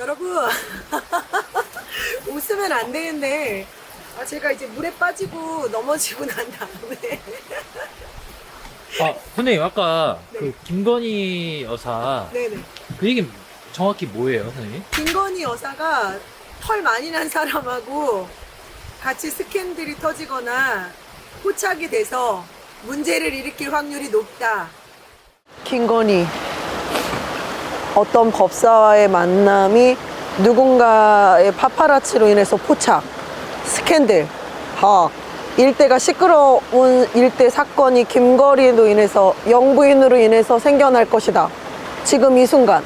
여러분 웃으면 안 되는데 제가 이제 물에 빠지고 넘어지고 난 다음에 선생님 아까 네. 그 김건희 여사 네네 그 얘기 정확히 뭐예요, 선생님? 김건희 여사가 털 많이 난 사람하고 같이 스캔들이 터지거나 포착이 돼서 문제를 일으킬 확률이 높다. 김건희 어떤 법사와의 만남이 누군가의 파파라치로 인해서 포착, 스캔들, 일대가 시끄러운 일대 사건이 김건희로 인해서 영부인으로 인해서 생겨날 것이다. 지금 이 순간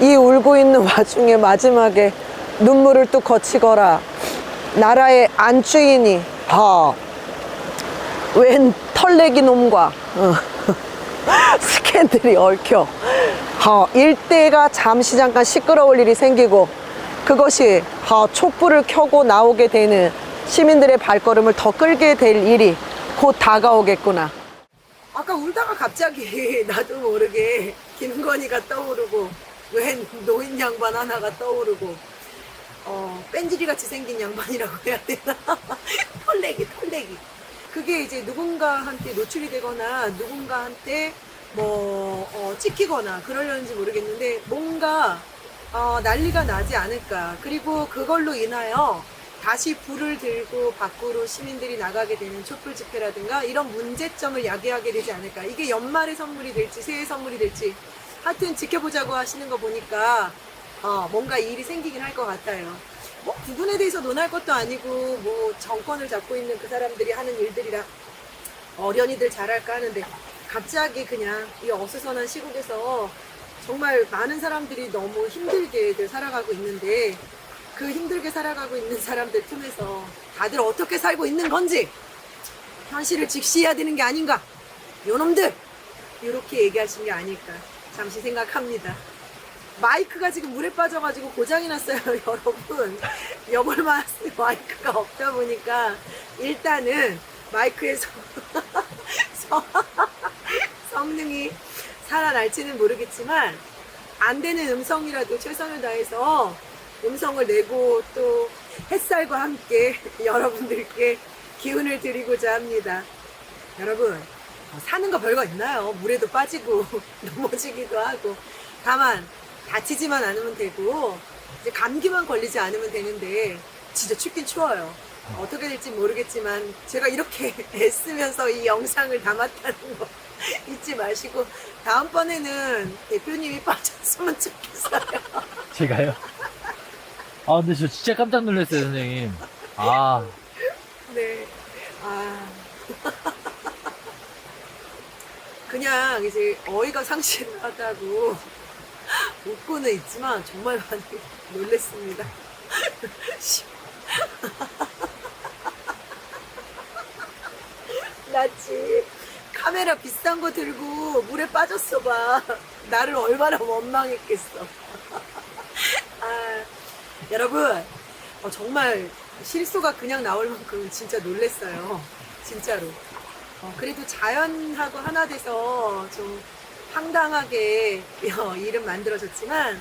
이 울고 있는 와중에 마지막에 눈물을 뚝 거치거라. 나라의 안주인이 웬 털내기 놈과 스캔들이 얽혀 일대가 잠시 잠깐 시끄러울 일이 생기고 그것이 촛불을 켜고 나오게 되는 시민들의 발걸음을 더 끌게 될 일이 곧 다가오겠구나. 아까 울다가 갑자기 나도 모르게 김건희가 떠오르고 웬 노인 양반 하나가 떠오르고 뺀질이 같이 생긴 양반이라고 해야 되나? 털내기. 그게 이제 누군가한테 노출이 되거나 누군가한테 찍히거나 그러려는지 모르겠는데 뭔가 난리가 나지 않을까. 그리고 그걸로 인하여 다시 불을 들고 밖으로 시민들이 나가게 되는 촛불 집회라든가 이런 문제점을 야기하게 되지 않을까. 이게 연말의 선물이 될지 새해 선물이 될지 하여튼 지켜보자고 하시는 거 보니까 뭔가 일이 생기긴 할 것 같아요. 뭐 부분에 대해서 논할 것도 아니고 뭐 정권을 잡고 있는 그 사람들이 하는 일들이라 어련히들 잘할까 하는데 갑자기 그냥 이 어수선한 시국에서 정말 많은 사람들이 너무 힘들게들 살아가고 있는데 그 힘들게 살아가고 있는 사람들 틈에서 다들 어떻게 살고 있는 건지 현실을 직시해야 되는 게 아닌가. 요놈들 이렇게 얘기하신 게 아닐까 잠시 생각합니다. 마이크가 지금 물에 빠져가지고 고장이 났어요. 여러분 여벌 마이크가 없다 보니까 일단은 마이크에서 성능이 살아날지는 모르겠지만 안 되는 음성이라도 최선을 다해서 음성을 내고 또 햇살과 함께 여러분들께 기운을 드리고자 합니다. 여러분 사는 거 별거 있나요? 물에도 빠지고 넘어지기도 하고 다만 다치지만 않으면 되고 이제 감기만 걸리지 않으면 되는데 진짜 춥긴 추워요. 어떻게 될지 모르겠지만 제가 이렇게 애쓰면서 이 영상을 담았다는 거 잊지 마시고 다음번에는 대표님이 빠졌으면 좋겠어요. 제가요? 근데 저 진짜 깜짝 놀랐어요, 선생님. 네. 그냥 이제 어이가 상실하다고 웃고는 있지만 정말 많이 놀랬습니다. 나지 카메라 비싼 거 들고 물에 빠졌어 봐. 나를 얼마나 원망했겠어. 여러분 정말 실소가 그냥 나올 만큼 진짜 놀랬어요. 진짜로. 그래도 자연하고 하나 돼서 좀 황당하게 이름 만들어졌지만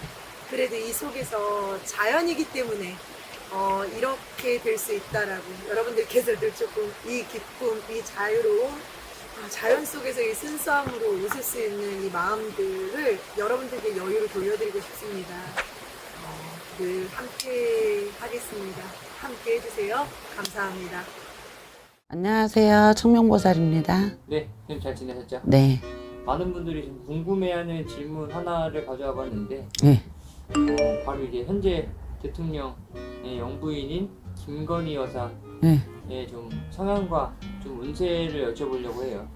그래도 이 속에서 자연이기 때문에 이렇게 될 수 있다라고 여러분들께서도 조금 이 기쁨, 이 자유로움, 자연 속에서 이 순수함으로 웃을 수 있는 이 마음들을 여러분들께 여유를 돌려드리고 싶습니다. 늘 함께 하겠습니다. 함께 해주세요. 감사합니다. 안녕하세요. 청명보살입니다. 네, 선생님 잘 지내셨죠? 네. 많은 분들이 좀 궁금해하는 질문 하나를 가져와 봤는데 네. 바로 이제 현재 대통령의 영부인인 김건희 여사의 네. 좀 성향과 좀 운세를 여쭤보려고 해요.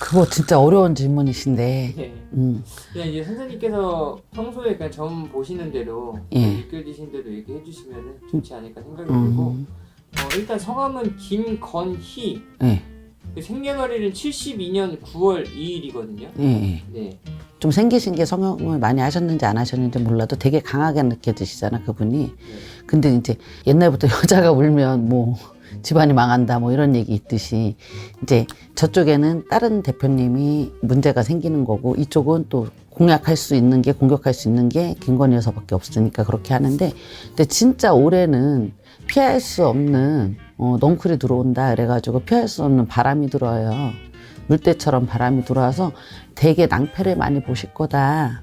그거 진짜 어려운 질문이신데. 네. 네. 그냥 이제 선생님께서 평소에 그냥 점 보시는 대로 예. 느껴지신 대로 얘기해 주시면 좋지 않을까 생각이 들고 일단 성함은 김건희. 네. 생년월일은 72년 9월 2일이거든요. 네. 네. 좀 생기신 게 성형을 많이 하셨는지 안 하셨는지 몰라도 되게 강하게 느껴지시잖아, 그분이. 근데 이제 옛날부터 여자가 울면 뭐 집안이 망한다 뭐 이런 얘기 있듯이 이제 저쪽에는 다른 대표님이 문제가 생기는 거고 이쪽은 또 공격할 수 있는 게 김건희 여사밖에 없으니까 그렇게 하는데, 근데 진짜 올해는 피할 수 없는 넝쿨이 들어온다 그래가지고 피할 수 없는 바람이 들어요. 물때처럼 바람이 들어와서 되게 낭패를 많이 보실 거다.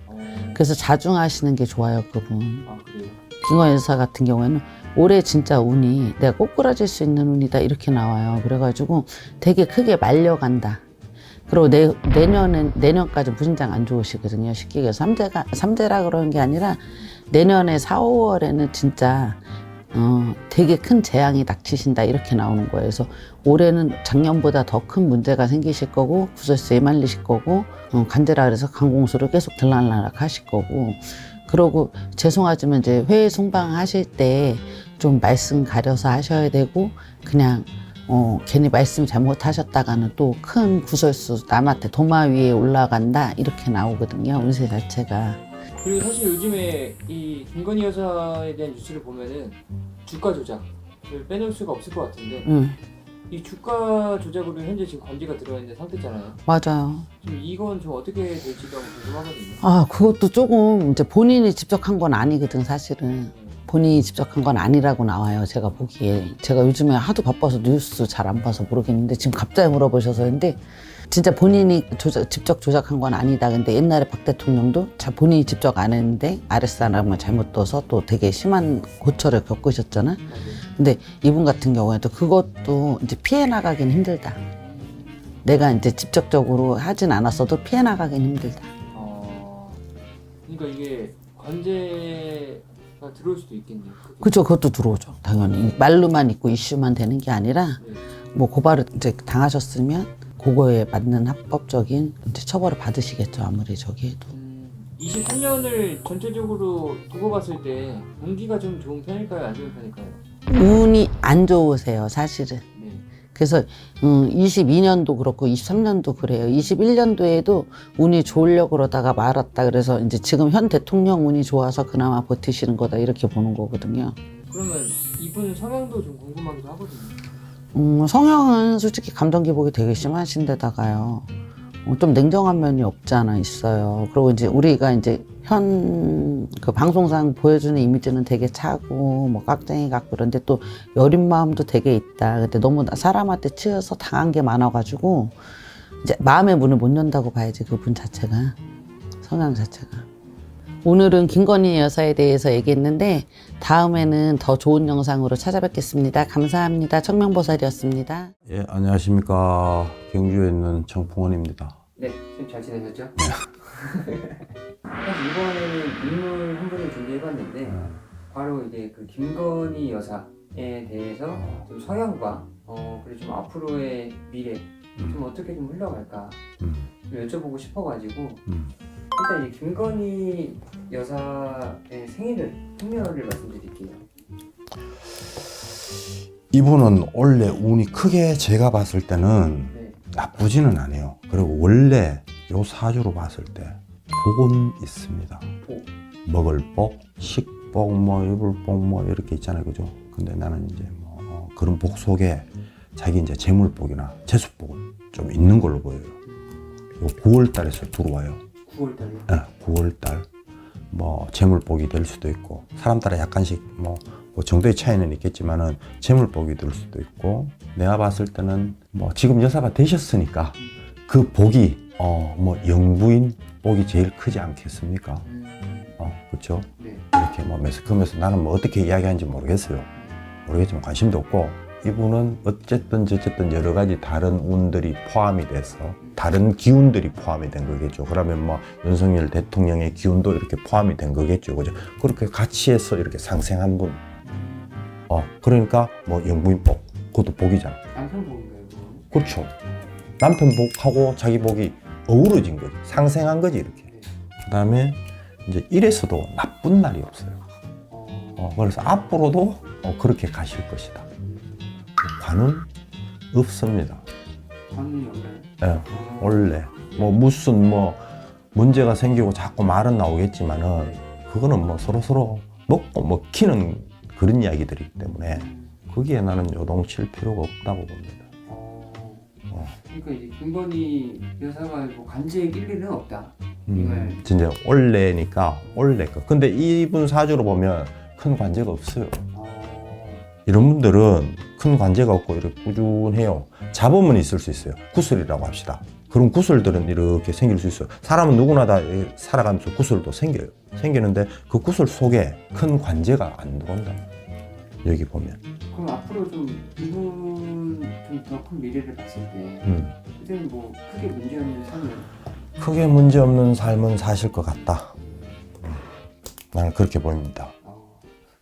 그래서 자중하시는 게 좋아요, 그분. 아, 그래요? 김건희 여사 같은 경우에는 올해 진짜 운이 내가 꼬꾸라질 수 있는 운이다 이렇게 나와요. 그래가지고 되게 크게 말려간다. 그리고 내년까지 무진장 안 좋으시거든요. 쉽게 얘기해서 삼재라 그러는 게 아니라 내년에 4, 5월에는 진짜 되게 큰 재앙이 닥치신다 이렇게 나오는 거예요. 그래서 올해는 작년보다 더 큰 문제가 생기실 거고 구설수에 말리실 거고 간제라 그래서 강공수를 계속 들락날락 하실 거고, 그러고 죄송하지만 이제 회의 송방하실 때 좀 말씀 가려서 하셔야 되고, 그냥 괜히 말씀 잘못하셨다가는 또 큰 구설수 남한테 도마 위에 올라간다 이렇게 나오거든요, 운세 자체가. 그리고 사실 요즘에 이 김건희 여사에 대한 뉴스를 보면은 주가 조작을 빼놓을 수가 없을 것 같은데, 이 주가 조작으로 현재 지금 관계가 들어있는 상태잖아요. 맞아요. 지금 이건 좀 어떻게 될지도 궁금하거든요. 아, 그것도 조금 이제 본인이 직접 한 건 아니거든, 사실은. 본인이 직접 한 건 아니라고 나와요, 제가 보기에. 제가 요즘에 하도 바빠서 뉴스 잘 안 봐서 모르겠는데 지금 갑자기 물어보셔서. 근데 진짜 본인이 직접 조작한 건 아니다. 근데 옛날에 박 대통령도 본인이 직접 안 했는데 아랫사람을 잘못 둬서 또 되게 심한 고초를 겪으셨잖아. 근데 이분 같은 경우에도 그것도 이제 피해 나가긴 힘들다. 내가 이제 직접적으로 하진 않았어도 피해 나가긴 힘들다. 그러니까 이게 관제가 들어올 수도 있겠네요. 그죠, 그것도 들어오죠, 당연히. 말로만 있고 이슈만 되는 게 아니라 네. 뭐 고발을 이제 당하셨으면 그거에 맞는 합법적인 이제 처벌을 받으시겠죠, 아무리 저기 해도. 23년을 전체적으로 두고 봤을 때 운기가 좀 좋은 편일까요? 안 좋은 편일까요? 운이 안 좋으세요, 사실은. 네. 그래서 22년도 그렇고 23년도 그래요. 21년도에도 운이 좋으려고 그러다가 말았다. 그래서 이제 지금 현 대통령 운이 좋아서 그나마 버티시는 거다 이렇게 보는 거거든요. 그러면 이분 성향도 좀 궁금하기도 하거든요. 성향은 솔직히 감정 기복이 되게 심하신 데다가요. 좀 냉정한 면이 없지 않아 있어요. 그리고 이제 우리가 이제 현 그 방송상 보여주는 이미지는 되게 차고 뭐 깍쟁이 같고, 그런데 또 여린 마음도 되게 있다. 근데 너무 사람한테 치여서 당한 게 많아가지고 이제 마음의 문을 못 연다고 봐야지, 그분 자체가, 성향 자체가. 오늘은 김건희 여사에 대해서 얘기했는데 다음에는 더 좋은 영상으로 찾아뵙겠습니다. 감사합니다. 청명보살이었습니다. 예, 안녕하십니까. 경주에 있는 정풍원입니다. 네, 지금 잘 지내셨죠? 사실 이번에는 인물 한 분을 준비해봤는데 바로 이제 그 김건희 여사에 대해서 좀 성향과 그리고 좀 앞으로의 미래 좀 어떻게 좀 흘러갈까 좀 여쭤보고 싶어가지고 일단 이 김건희 여사의 생일을 말씀드릴게요. 이분은 원래 운이 크게 제가 봤을 때는 네. 나쁘지는 않아요. 그리고 원래 요 사주로 봤을 때 복은 있습니다. 복. 먹을 복, 식복, 뭐 입을 복, 뭐 이렇게 있잖아요, 그죠? 근데 나는 이제 뭐 그런 복 속에 자기 이제 재물복이나 재수복은 좀 있는 걸로 보여요. 요 9월 달에서 들어와요. 9월달이요? 네, 9월 달. 뭐 재물복이 될 수도 있고, 사람 따라 약간씩 뭐 정도의 차이는 있겠지만은 재물복이 될 수도 있고, 내가 봤을 때는 뭐 지금 여사가 되셨으니까 그 복이 뭐 영부인 복이 제일 크지 않겠습니까? 그렇죠? 네. 이렇게 뭐 매스컴에서 나는 뭐 어떻게 이야기하는지 모르겠지만 관심도 없고, 이분은 어쨌든 저쨌든 여러 가지 다른 운들이 포함이 돼서 다른 기운들이 포함이 된 거겠죠. 그러면 뭐 윤석열 대통령의 기운도 이렇게 포함이 된 거겠죠, 그죠? 그렇게 같이 해서 이렇게 상생한 분. 그러니까 뭐 영부인 복, 그것도 복이잖아. 남편 복인가요? 그거? 그렇죠. 남편 복하고 자기 복이 어우러진 거지, 상생한 거지 이렇게. 그다음에 이제 이래서도 나쁜 날이 없어요. 그래서 앞으로도 그렇게 가실 것이다. 관은 없습니다. 관운이 없나요? 예, 원래 뭐 무슨 뭐 문제가 생기고 자꾸 말은 나오겠지만은 그거는 뭐 서로 먹고 먹히는 그런 이야기들이기 때문에 거기에 나는 요동칠 필요가 없다고 봅니다. 그러니까 이제 김건희 여사가 뭐 관제에 낄 일은 없다. 진짜 올해니까 올해 거. 근데 이분 사주로 보면 큰 관제가 없어요. 이런 분들은 큰 관제가 없고 이렇게 꾸준해요. 잡음은 있을 수 있어요. 구슬이라고 합시다. 그런 구슬들은 이렇게 생길 수 있어요. 사람은 누구나 다 살아가면서 구슬도 생겨요. 생기는데 그 구슬 속에 큰 관제가 안 들어온다. 여기 보면. 그럼 앞으로 좀 이분 좀 더 큰 미래를 봤을 때 그때는 뭐 크게 문제 없는 삶을 크게 문제 없는 삶은 사실 것 같다. 나는 그렇게 보입니다.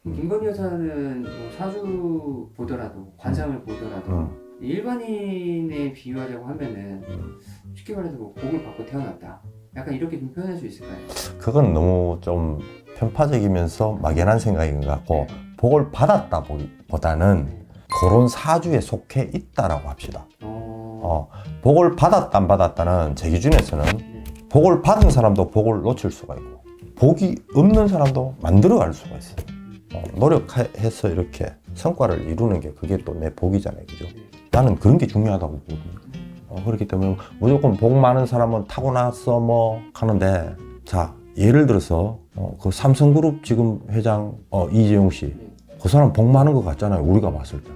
김건희 여사는 뭐 사주 보더라도 관상을 보더라도 일반인에 비유하자고 하면은 쉽게 말해서 뭐 복을 받고 태어났다. 약간 이렇게 좀 표현할 수 있을까요? 그건 너무 좀 편파적이면서 막연한 생각인 것 같고 복을 받았다 보다는 그런 사주에 속해 있다라고 합시다. 복을 받았다 안 받았다는 제 기준에서는 복을 받은 사람도 복을 놓칠 수가 있고 복이 없는 사람도 만들어갈 수가 있어요. 노력해서 이렇게 성과를 이루는 게 그게 또 내 복이잖아요. 그죠? 나는 그런 게 중요하다고 보거든요. 그렇기 때문에 무조건 복 많은 사람은 타고났어 뭐 하는데 자 예를 들어서 그 삼성그룹 지금 회장 이재용 씨 그 사람 복 많은 것 같잖아요. 우리가 봤을 때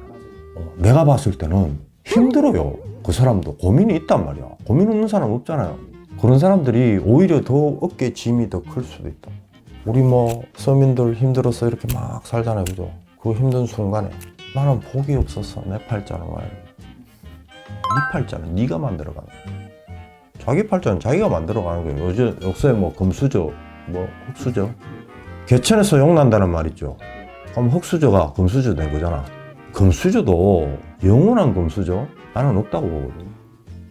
내가 봤을 때는 힘들어요. 그 사람도 고민이 있단 말이야. 고민 없는 사람 없잖아요. 그런 사람들이 오히려 더 어깨 짐이 더 클 수도 있다. 우리 뭐 서민들 힘들어서 이렇게 막 살잖아요. 그죠? 그 힘든 순간에 나는 복이 없었어. 내 팔자는 왜? 네 팔자는 네가 만들어가는 거야. 자기 팔자는 자기가 만들어가는 거예요. 요새 뭐 금수저, 뭐 흑수저. 개천에서 용난다는 말 있죠. 그럼 흑수저가 금수저 된 거잖아. 금수저도 영원한 금수저? 나는 없다고 보거든.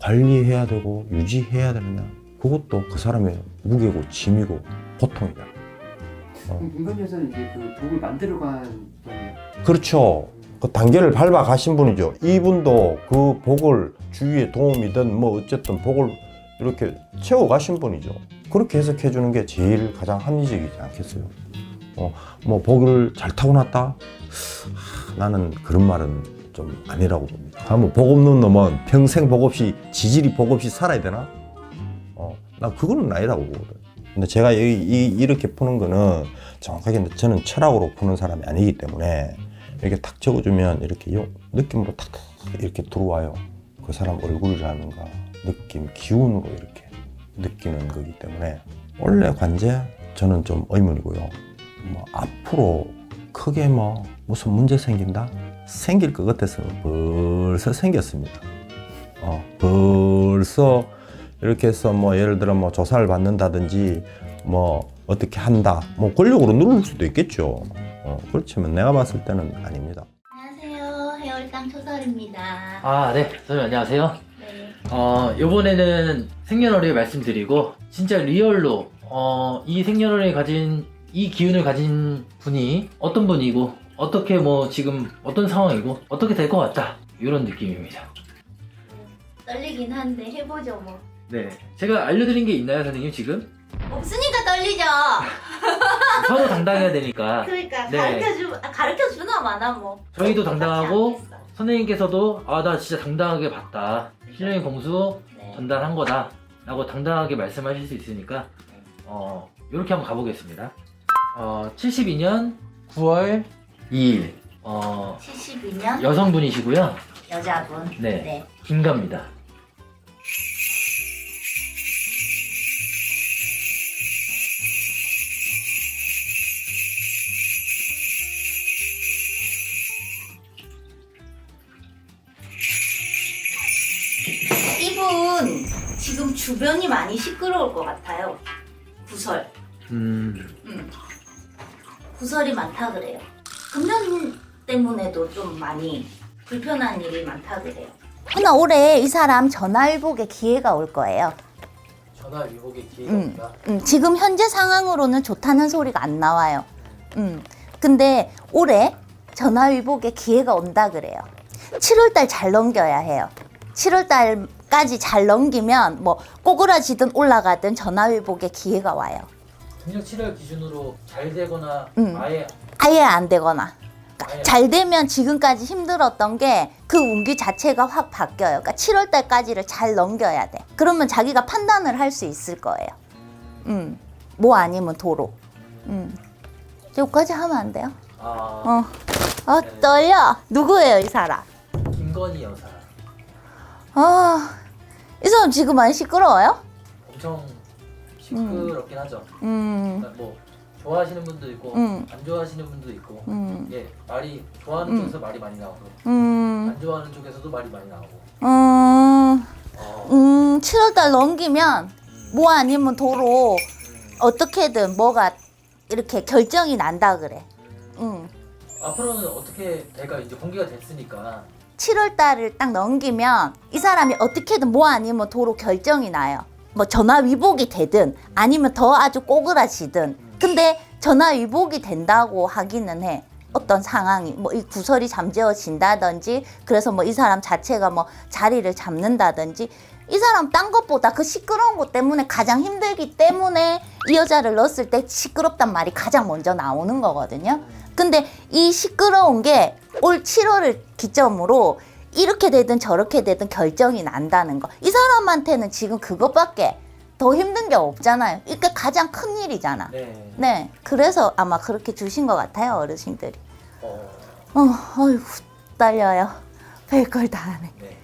관리해야 되고 유지해야 되느냐. 그것도 그 사람의 무게고 짐이고 고통이다. 김건희 여사는 이제 그 복을 만들어간 거네요. 그렇죠. 그 단계를 밟아 가신 분이죠. 이분도 그 복을 주위에 도움이든 뭐 어쨌든 복을 이렇게 채워 가신 분이죠. 그렇게 해석해 주는 게 제일 가장 합리적이지 않겠어요. 뭐 복을 잘 타고났다? 나는 그런 말은 좀 아니라고 봅니다. 뭐 복 없는 놈은 평생 복 없이 지질이 복 없이 살아야 되나? 난 그거는 아니라고 보거든. 근데 제가 이렇게 푸는 거는 정확하게 저는 철학으로 푸는 사람이 아니기 때문에 이렇게 탁 적어주면 이렇게 느낌으로 탁 이렇게 들어와요. 그 사람 얼굴이라든가 느낌, 기운으로 이렇게 느끼는 거기 때문에 원래 관제 저는 좀 의문이고요. 뭐 앞으로 크게 뭐 무슨 문제 생긴다? 생길 것 같아서 벌써 생겼습니다. 벌써 이렇게 해서 뭐 예를 들어 뭐 조사를 받는다든지 뭐 어떻게 한다 뭐 권력으로 누를 수도 있겠죠. 그렇지만 내가 봤을 때는 아닙니다. 안녕하세요. 해월당 초설입니다. 아, 네. 선생님 안녕하세요. 네. 요번에는 생년월일 말씀드리고 진짜 리얼로 이 생년월일 가진 이 기운을 가진 분이 어떤 분이고 어떻게 뭐 지금 어떤 상황이고 어떻게 될 것 같다 이런 느낌입니다. 떨리긴 한데 해보죠 뭐. 네. 제가 알려드린 게 있나요, 선생님 지금? 없으니까 떨리죠. 서로 당당해야 되니까. 그러니까 네. 가르쳐주나 마나 뭐. 저희도 똑같지 당당하고 않겠어. 선생님께서도 아, 나 진짜 당당하게 봤다. 신령의 공수 네. 전달한 거다. 라고 당당하게 말씀하실 수 있으니까 이렇게 한번 가보겠습니다. 72년 9월 2일 72년 여성분이시고요. 여자분. 네. 김가입니다. 이분 지금 주변이 많이 시끄러울 것 같아요. 구설. 구설이 많다 그래요. 금년 때문에도 좀 많이 불편한 일이 많다 그래요. 그러나 올해 이 사람 전화위복의 기회가 올 거예요. 전화 위복의 기회가 온다. 지금 현재 상황으로는 좋다는 소리가 안 나와요. 근데 올해 전화위복의 기회가 온다 그래요. 7월달 잘 넘겨야 해요. 7월달까지 잘 넘기면 뭐 꼬꾸라지든 올라가든 전화위복의 기회가 와요. 금년 7월 기준으로 잘 되거나 아예 안 되거나. 그러니까 아예 잘 되면 지금까지 힘들었던 게 그 운기 자체가 확 바뀌어요. 그러니까 7월달까지를 잘 넘겨야 돼. 그러면 자기가 판단을 할 수 있을 거예요. 뭐 아니면 도로. 여기까지 하면 안 돼요? 아, 떨려. 누구예요, 이 사람? 김건희 여사. 이 사람 지금 많이 시끄러워요? 엄청 시끄럽긴 하죠. 음, 그러니까 뭐 좋아하시는 분도 있고 음. 안 좋아하시는 분도 있고 음. 예, 말이 좋아하는 쪽에서 말이 많이 나오고 음, 안 좋아하는 쪽에서도 말이 많이 나오고 7월달 넘기면 뭐 아니면 도로 어떻게든 뭐가 이렇게 결정이 난다 그래. 앞으로는 어떻게 될까? 이제 공개가 됐으니까 7월달을 딱 넘기면 이 사람이 어떻게든 뭐 아니면 도로 결정이 나요. 뭐 전화 위복이 되든 아니면 더 아주 꼬그라지든. 근데 전화 위복이 된다고 하기는 해. 어떤 상황이 뭐 이 구설이 잠재워진다든지 그래서 뭐 이 사람 자체가 뭐 자리를 잡는다든지 이 사람 딴 것보다 그 시끄러운 것 때문에 가장 힘들기 때문에 이 여자를 넣었을 때 시끄럽단 말이 가장 먼저 나오는 거거든요. 근데 이 시끄러운 게 올 7월을 기점으로 이렇게 되든 저렇게 되든 결정이 난다는 거. 이 사람한테는 지금 그것밖에 더 힘든 게 없잖아요. 이게 가장 큰 일이잖아. 네. 네, 그래서 아마 그렇게 주신 것 같아요, 어르신들이. 어, 어이구, 떨려요. 별걸 다 하네. 네.